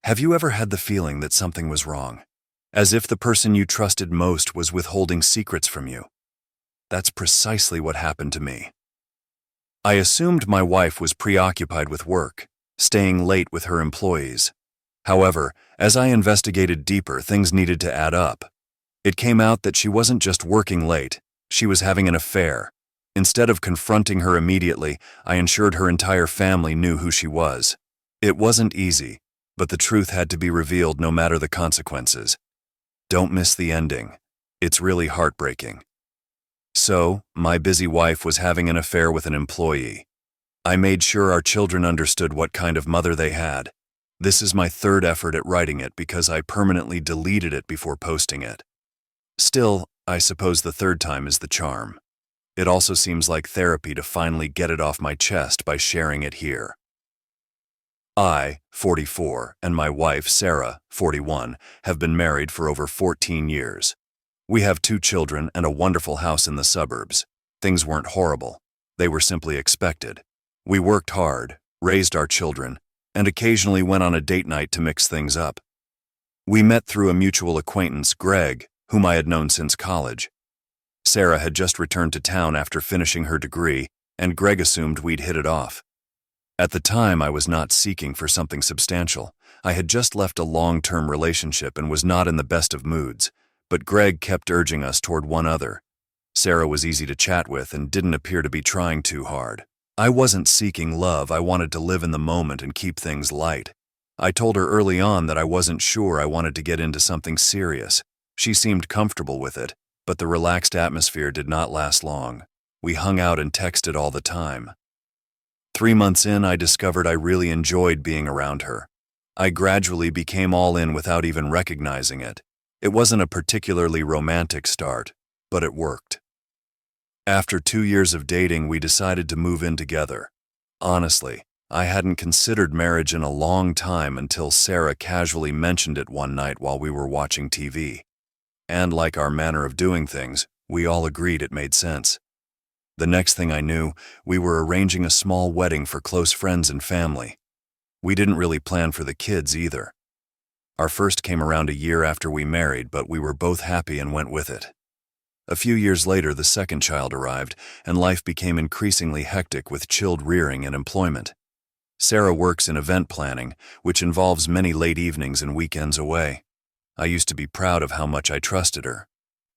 Have you ever had the feeling that something was wrong? As if the person you trusted most was withholding secrets from you? That's precisely what happened to me. I assumed my wife was preoccupied with work, staying late with her employees. However, as I investigated deeper, things needed to add up. It came out that she wasn't just working late, she was having an affair. Instead of confronting her immediately, I ensured her entire family knew who she was. It wasn't easy, but the truth had to be revealed no matter the consequences. Don't miss the ending. It's really heartbreaking. So, my busy wife was having an affair with an employee. I made sure our children understood what kind of mother they had. This is my third effort at writing it because I permanently deleted it before posting it. Still, I suppose the third time is the charm. It also seems like therapy to finally get it off my chest by sharing it here. I, 44, and my wife, Sarah, 41, have been married for over 14 years. We have 2 children and a wonderful house in the suburbs. Things weren't horrible. They were simply expected. We worked hard, raised our children, and occasionally went on a date night to mix things up. We met through a mutual acquaintance, Greg, whom I had known since college. Sarah had just returned to town after finishing her degree, and Greg assumed we'd hit it off. At the time, I was not seeking for something substantial. I had just left a long-term relationship and was not in the best of moods, but Greg kept urging us toward one other. Sarah was easy to chat with and didn't appear to be trying too hard. I wasn't seeking love, I wanted to live in the moment and keep things light. I told her early on that I wasn't sure I wanted to get into something serious. She seemed comfortable with it, but the relaxed atmosphere did not last long. We hung out and texted all the time. 3 months in, I discovered I really enjoyed being around her. I gradually became all in without even recognizing it. It wasn't a particularly romantic start, but it worked. After 2 years of dating, we decided to move in together. Honestly, I hadn't considered marriage in a long time until Sarah casually mentioned it one night while we were watching TV. And like our manner of doing things, we all agreed it made sense. The next thing I knew, we were arranging a small wedding for close friends and family. We didn't really plan for the kids either. Our first came around a year after we married, but we were both happy and went with it. A few years later, the second child arrived, and life became increasingly hectic with chilled rearing and employment. Sarah works in event planning, which involves many late evenings and weekends away. I used to be proud of how much I trusted her.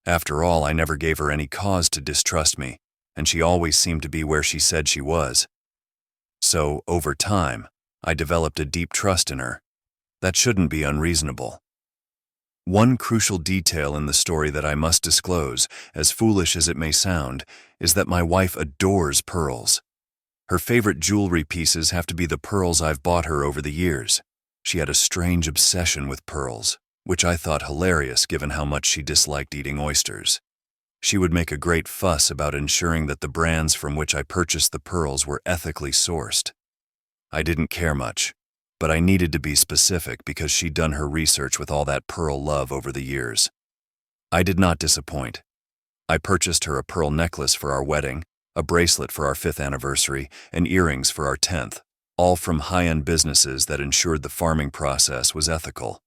After all, I never gave her any cause to distrust me, and she always seemed to be where she said she was. So, over time, I developed a deep trust in her. That shouldn't be unreasonable. One crucial detail in the story that I must disclose, as foolish as it may sound, is that my wife adores pearls. Her favorite jewelry pieces have to be the pearls I've bought her over the years. She had a strange obsession with pearls, which I thought hilarious given how much she disliked eating oysters. She would make a great fuss about ensuring that the brands from which I purchased the pearls were ethically sourced. I didn't care much, but I needed to be specific because she'd done her research with all that pearl love over the years. I did not disappoint. I purchased her a pearl necklace for our wedding, a bracelet for our 5th anniversary, and earrings for our 10th, all from high-end businesses that ensured the farming process was ethical.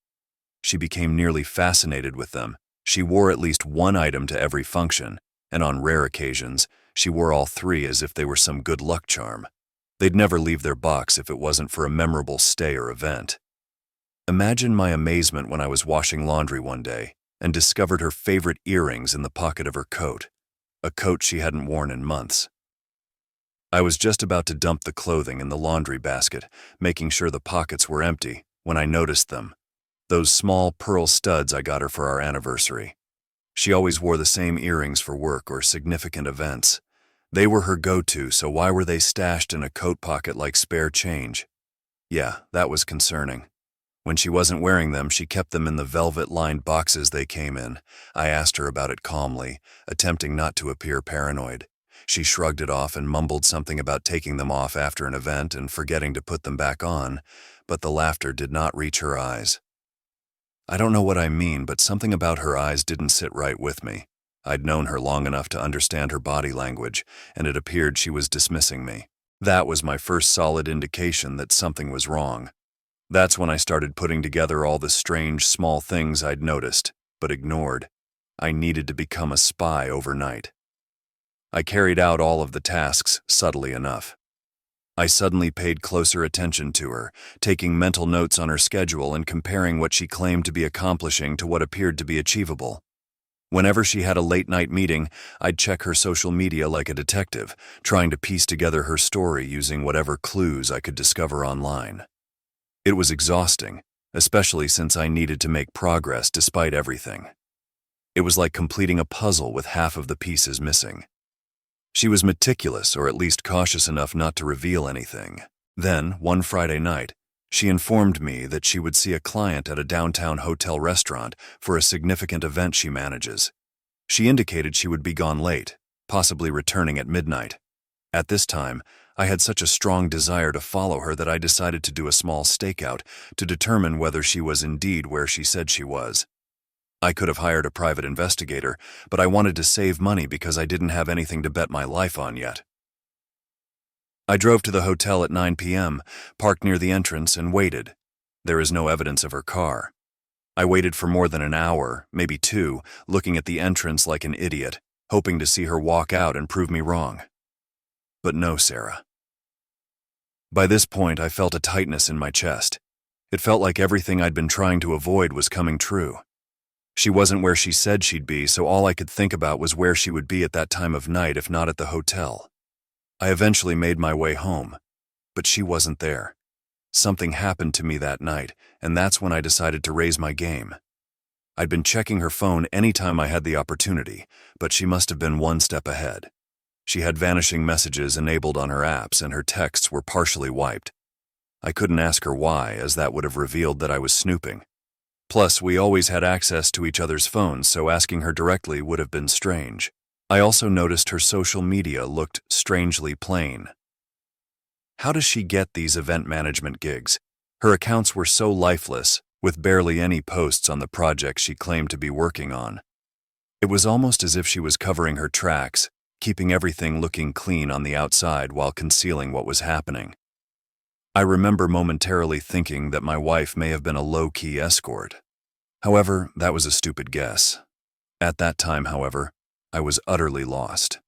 She became nearly fascinated with them. She wore at least one item to every function, and on rare occasions, she wore all 3 as if they were some good luck charm. They'd never leave their box if it wasn't for a memorable stay or event. Imagine my amazement when I was washing laundry one day and discovered her favorite earrings in the pocket of her coat, a coat she hadn't worn in months. I was just about to dump the clothing in the laundry basket, making sure the pockets were empty, when I noticed them. Those small pearl studs I got her for our anniversary. She always wore the same earrings for work or significant events. They were her go-to, so why were they stashed in a coat pocket like spare change? Yeah, that was concerning. When she wasn't wearing them, she kept them in the velvet-lined boxes they came in. I asked her about it calmly, attempting not to appear paranoid. She shrugged it off and mumbled something about taking them off after an event and forgetting to put them back on, but the laughter did not reach her eyes. I don't know what I mean, but something about her eyes didn't sit right with me. I'd known her long enough to understand her body language, and it appeared she was dismissing me. That was my first solid indication that something was wrong. That's when I started putting together all the strange, small things I'd noticed, but ignored. I needed to become a spy overnight. I carried out all of the tasks subtly enough. I suddenly paid closer attention to her, taking mental notes on her schedule and comparing what she claimed to be accomplishing to what appeared to be achievable. Whenever she had a late-night meeting, I'd check her social media like a detective, trying to piece together her story using whatever clues I could discover online. It was exhausting, especially since I needed to make progress despite everything. It was like completing a puzzle with half of the pieces missing. She was meticulous, or at least cautious enough not to reveal anything. Then, one Friday night, she informed me that she would see a client at a downtown hotel restaurant for a significant event she manages. She indicated she would be gone late, possibly returning at midnight. At this time, I had such a strong desire to follow her that I decided to do a small stakeout to determine whether she was indeed where she said she was. I could have hired a private investigator, but I wanted to save money because I didn't have anything to bet my life on yet. I drove to the hotel at 9 p.m., parked near the entrance, and waited. There is no evidence of her car. I waited for more than an hour, maybe two, looking at the entrance like an idiot, hoping to see her walk out and prove me wrong. But no Sarah. By this point, I felt a tightness in my chest. It felt like everything I'd been trying to avoid was coming true. She wasn't where she said she'd be, so all I could think about was where she would be at that time of night if not at the hotel. I eventually made my way home, but she wasn't there. Something happened to me that night, and that's when I decided to raise my game. I'd been checking her phone anytime I had the opportunity, but she must have been one step ahead. She had vanishing messages enabled on her apps, and her texts were partially wiped. I couldn't ask her why, as that would have revealed that I was snooping. Plus, we always had access to each other's phones, so asking her directly would have been strange. I also noticed her social media looked strangely plain. How does she get these event management gigs? Her accounts were so lifeless, with barely any posts on the projects she claimed to be working on. It was almost as if she was covering her tracks, keeping everything looking clean on the outside while concealing what was happening. I remember momentarily thinking that my wife may have been a low-key escort. However, that was a stupid guess. At that time, however, I was utterly lost.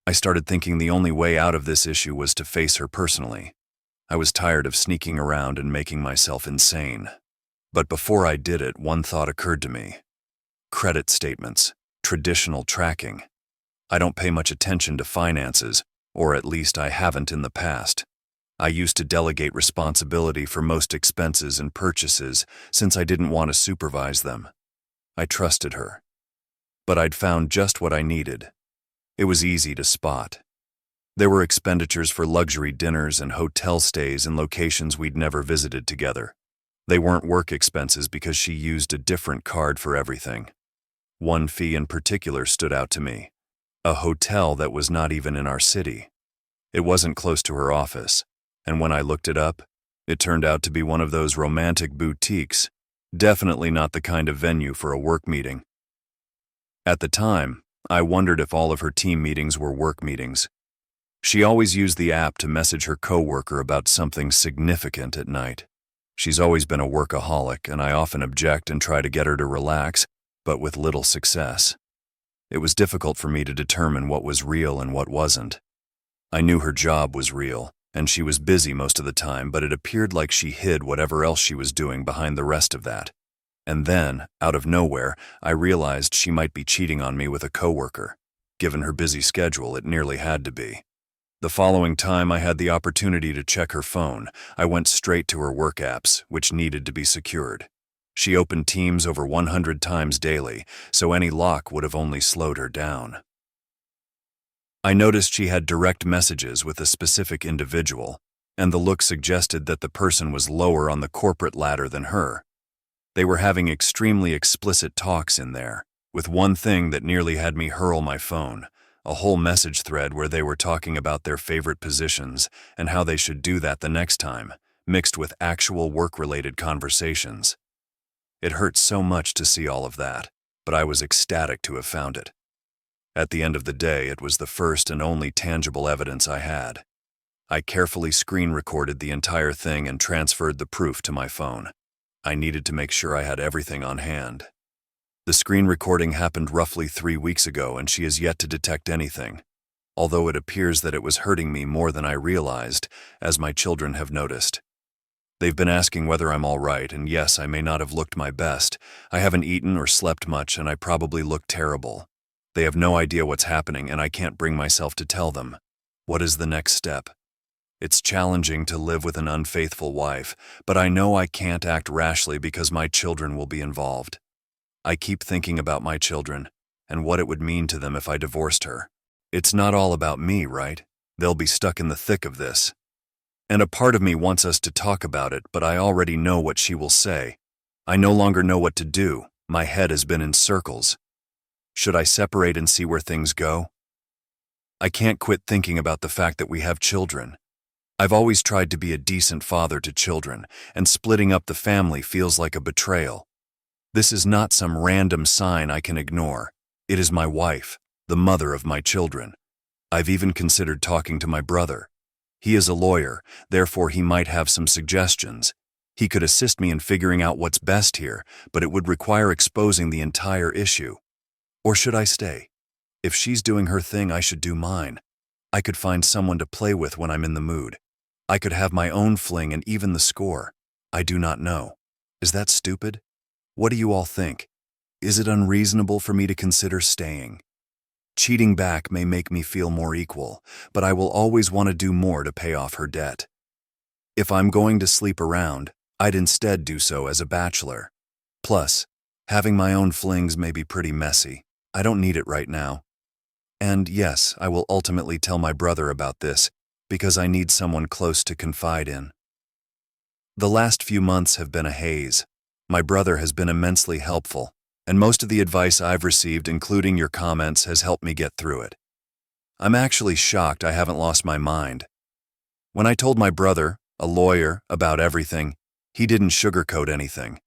I started thinking the only way out of this issue was to face her personally. I was tired of sneaking around and making myself insane. But before I did it, one thought occurred to me. Credit statements, traditional tracking. I don't pay much attention to finances, or at least I haven't in the past. I used to delegate responsibility for most expenses and purchases since I didn't want to supervise them. I trusted her. But I'd found just what I needed. It was easy to spot. There were expenditures for luxury dinners and hotel stays in locations we'd never visited together. They weren't work expenses because she used a different card for everything. One fee in particular stood out to me. A hotel that was not even in our city. It wasn't close to her office. And when I looked it up, it turned out to be one of those romantic boutiques, definitely not the kind of venue for a work meeting. At the time, I wondered if all of her team meetings were work meetings. She always used the app to message her coworker about something significant at night. She's always been a workaholic, and I often object and try to get her to relax, but with little success. It was difficult for me to determine what was real and what wasn't. I knew her job was real, and she was busy most of the time, but it appeared like she hid whatever else she was doing behind the rest of that. And then, out of nowhere, I realized she might be cheating on me with a coworker. Given her busy schedule, it nearly had to be. The following time I had the opportunity to check her phone, I went straight to her work apps, which needed to be secured. She opened Teams over 100 times daily, so any lock would have only slowed her down. I noticed she had direct messages with a specific individual, and the look suggested that the person was lower on the corporate ladder than her. They were having extremely explicit talks in there, with one thing that nearly had me hurl my phone, a whole message thread where they were talking about their favorite positions and how they should do that the next time, mixed with actual work-related conversations. It hurt so much to see all of that, but I was ecstatic to have found it. At the end of the day, it was the first and only tangible evidence I had. I carefully screen recorded the entire thing and transferred the proof to my phone. I needed to make sure I had everything on hand. The screen recording happened roughly 3 weeks ago, and she has yet to detect anything, although it appears that it was hurting me more than I realized, as my children have noticed. They've been asking whether I'm all right, and yes, I may not have looked my best. I haven't eaten or slept much, and I probably look terrible. They have no idea what's happening, and I can't bring myself to tell them. What is the next step? It's challenging to live with an unfaithful wife, but I know I can't act rashly because my children will be involved. I keep thinking about my children and what it would mean to them if I divorced her. It's not all about me, right? They'll be stuck in the thick of this. And a part of me wants us to talk about it, but I already know what she will say. I no longer know what to do. My head has been in circles. Should I separate and see where things go? I can't quit thinking about the fact that we have children. I've always tried to be a decent father to children, and splitting up the family feels like a betrayal. This is not some random sign I can ignore. It is my wife, the mother of my children. I've even considered talking to my brother. He is a lawyer, therefore he might have some suggestions. He could assist me in figuring out what's best here, but it would require exposing the entire issue. Or should I stay? If she's doing her thing, I should do mine. I could find someone to play with when I'm in the mood. I could have my own fling and even the score. I do not know. Is that stupid? What do you all think? Is it unreasonable for me to consider staying? Cheating back may make me feel more equal, but I will always want to do more to pay off her debt. If I'm going to sleep around, I'd instead do so as a bachelor. Plus, having my own flings may be pretty messy. I don't need it right now. And yes, I will ultimately tell my brother about this, because I need someone close to confide in. The last few months have been a haze. My brother has been immensely helpful, and most of the advice I've received, including your comments, has helped me get through it. I'm actually shocked I haven't lost my mind. When I told my brother, a lawyer, about everything, he didn't sugarcoat anything.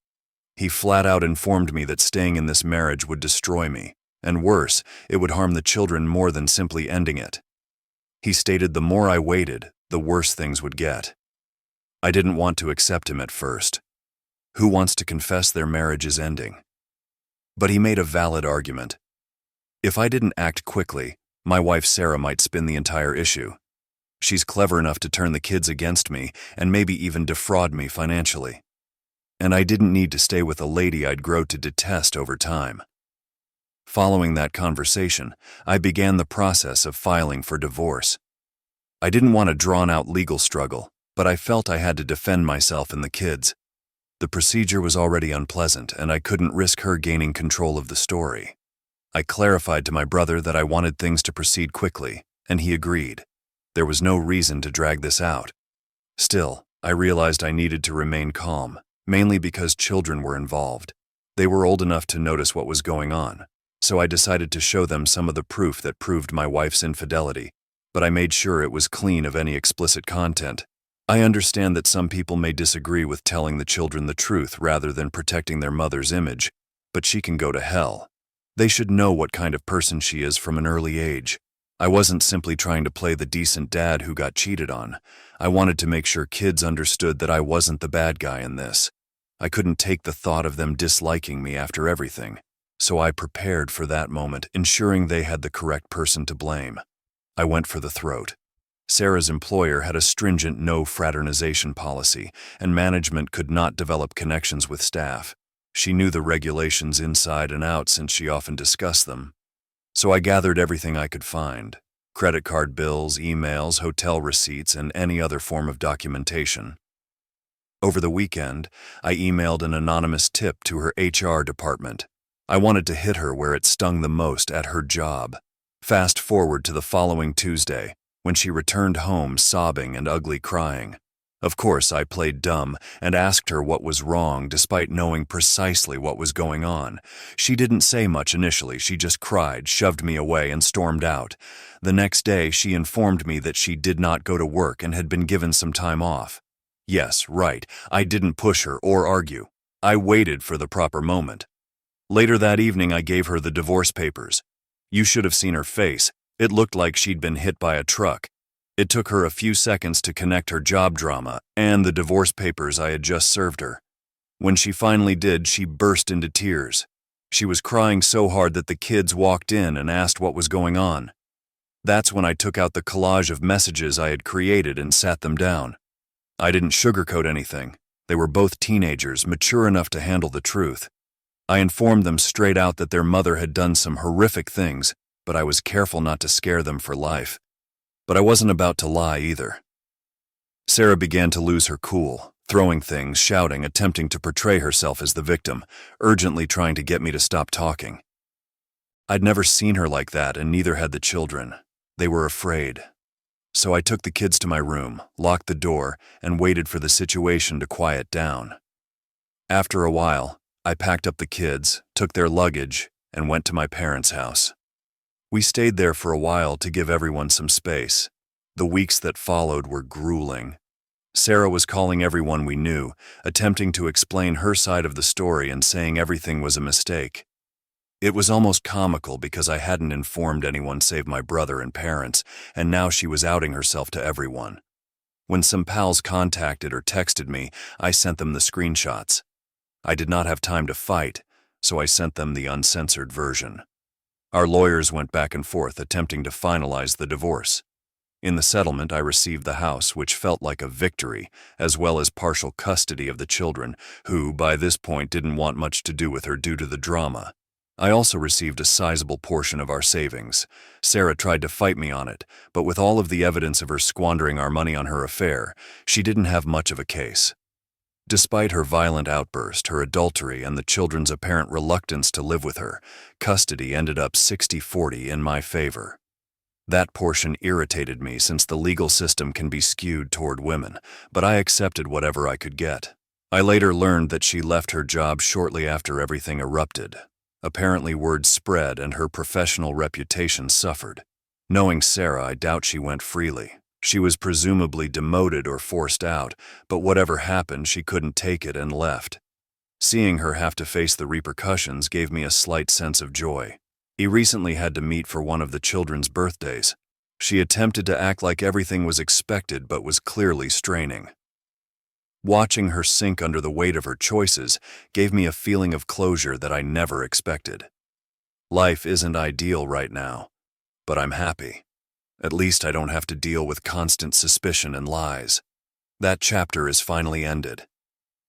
He flat out informed me that staying in this marriage would destroy me, and worse, it would harm the children more than simply ending it. He stated the more I waited, the worse things would get. I didn't want to accept him at first. Who wants to confess their marriage is ending? But he made a valid argument. If I didn't act quickly, my wife Sarah might spin the entire issue. She's clever enough to turn the kids against me and maybe even defraud me financially. And I didn't need to stay with a lady I'd grow to detest over time. Following that conversation, I began the process of filing for divorce. I didn't want a drawn-out legal struggle, but I felt I had to defend myself and the kids. The procedure was already unpleasant, and I couldn't risk her gaining control of the story. I clarified to my brother that I wanted things to proceed quickly, and he agreed. There was no reason to drag this out. Still, I realized I needed to remain calm, mainly because children were involved. They were old enough to notice what was going on, so I decided to show them some of the proof that proved my wife's infidelity, but I made sure it was clean of any explicit content. I understand that some people may disagree with telling the children the truth rather than protecting their mother's image, but she can go to hell. They should know what kind of person she is from an early age. I wasn't simply trying to play the decent dad who got cheated on. I wanted to make sure kids understood that I wasn't the bad guy in this. I couldn't take the thought of them disliking me after everything, so I prepared for that moment, ensuring they had the correct person to blame. I went for the throat. Sarah's employer had a stringent no fraternization policy, and management could not develop connections with staff. She knew the regulations inside and out since she often discussed them. So I gathered everything I could find: credit card bills, emails, hotel receipts, and any other form of documentation. Over the weekend, I emailed an anonymous tip to her HR department. I wanted to hit her where it stung the most, at her job. Fast forward to the following Tuesday, when she returned home sobbing and ugly crying. Of course, I played dumb and asked her what was wrong despite knowing precisely what was going on. She didn't say much initially. She just cried, shoved me away, and stormed out. The next day, she informed me that she did not go to work and had been given some time off. Yes, right, I didn't push her or argue. I waited for the proper moment. Later that evening, I gave her the divorce papers. You should have seen her face. It looked like she'd been hit by a truck. It took her a few seconds to connect her job drama and the divorce papers I had just served her. When she finally did, she burst into tears. She was crying so hard that the kids walked in and asked what was going on. That's when I took out the collage of messages I had created and sat them down. I didn't sugarcoat anything. They were both teenagers, mature enough to handle the truth. I informed them straight out that their mother had done some horrific things, but I was careful not to scare them for life. But I wasn't about to lie either. Sarah began to lose her cool, throwing things, shouting, attempting to portray herself as the victim, urgently trying to get me to stop talking. I'd never seen her like that, and neither had the children. They were afraid. So I took the kids to my room, locked the door, and waited for the situation to quiet down. After a while, I packed up the kids, took their luggage, and went to my parents' house. We stayed there for a while to give everyone some space. The weeks that followed were grueling. Sarah was calling everyone we knew, attempting to explain her side of the story and saying everything was a mistake. It was almost comical because I hadn't informed anyone save my brother and parents, and now she was outing herself to everyone. When some pals contacted or texted me, I sent them the screenshots. I did not have time to fight, so I sent them the uncensored version. Our lawyers went back and forth, attempting to finalize the divorce. In the settlement, I received the house, which felt like a victory, as well as partial custody of the children, who, by this point, didn't want much to do with her due to the drama. I also received a sizable portion of our savings. Sarah tried to fight me on it, but with all of the evidence of her squandering our money on her affair, she didn't have much of a case. Despite her violent outburst, her adultery, and the children's apparent reluctance to live with her, custody ended up 60-40 in my favor. That portion irritated me since the legal system can be skewed toward women, but I accepted whatever I could get. I later learned that she left her job shortly after everything erupted. Apparently word spread and her professional reputation suffered. Knowing Sarah, I doubt she went freely. She was presumably demoted or forced out, but whatever happened, she couldn't take it and left. Seeing her have to face the repercussions gave me a slight sense of joy. He recently had to meet for one of the children's birthdays. She attempted to act like everything was expected but was clearly straining. Watching her sink under the weight of her choices gave me a feeling of closure that I never expected. Life isn't ideal right now, but I'm happy. At least I don't have to deal with constant suspicion and lies. That chapter is finally ended.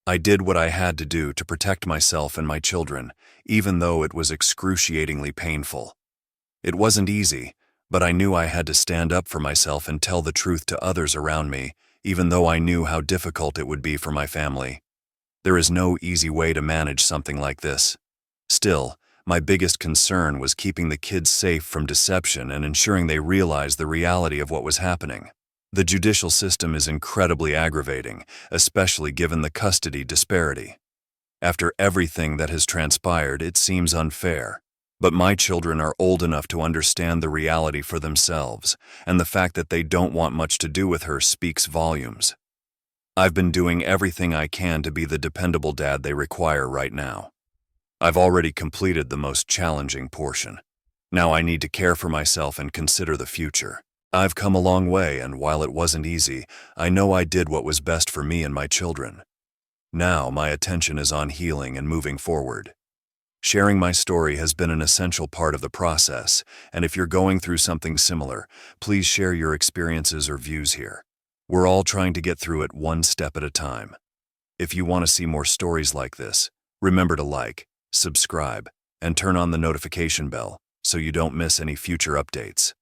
I did what I had to do to protect myself and my children, even though it was excruciatingly painful. It wasn't easy, but I knew I had to stand up for myself and tell the truth to others around me, even though I knew how difficult it would be for my family. There is no easy way to manage something like this. Still, my biggest concern was keeping the kids safe from deception and ensuring they realized the reality of what was happening. The judicial system is incredibly aggravating, especially given the custody disparity. After everything that has transpired, it seems unfair. But my children are old enough to understand the reality for themselves, and the fact that they don't want much to do with her speaks volumes. I've been doing everything I can to be the dependable dad they require right now. I've already completed the most challenging portion. Now I need to care for myself and consider the future. I've come a long way, and while it wasn't easy, I know I did what was best for me and my children. Now my attention is on healing and moving forward. Sharing my story has been an essential part of the process, and if you're going through something similar, please share your experiences or views here. We're all trying to get through it one step at a time. If you want to see more stories like this, remember to like, subscribe, and turn on the notification bell so you don't miss any future updates.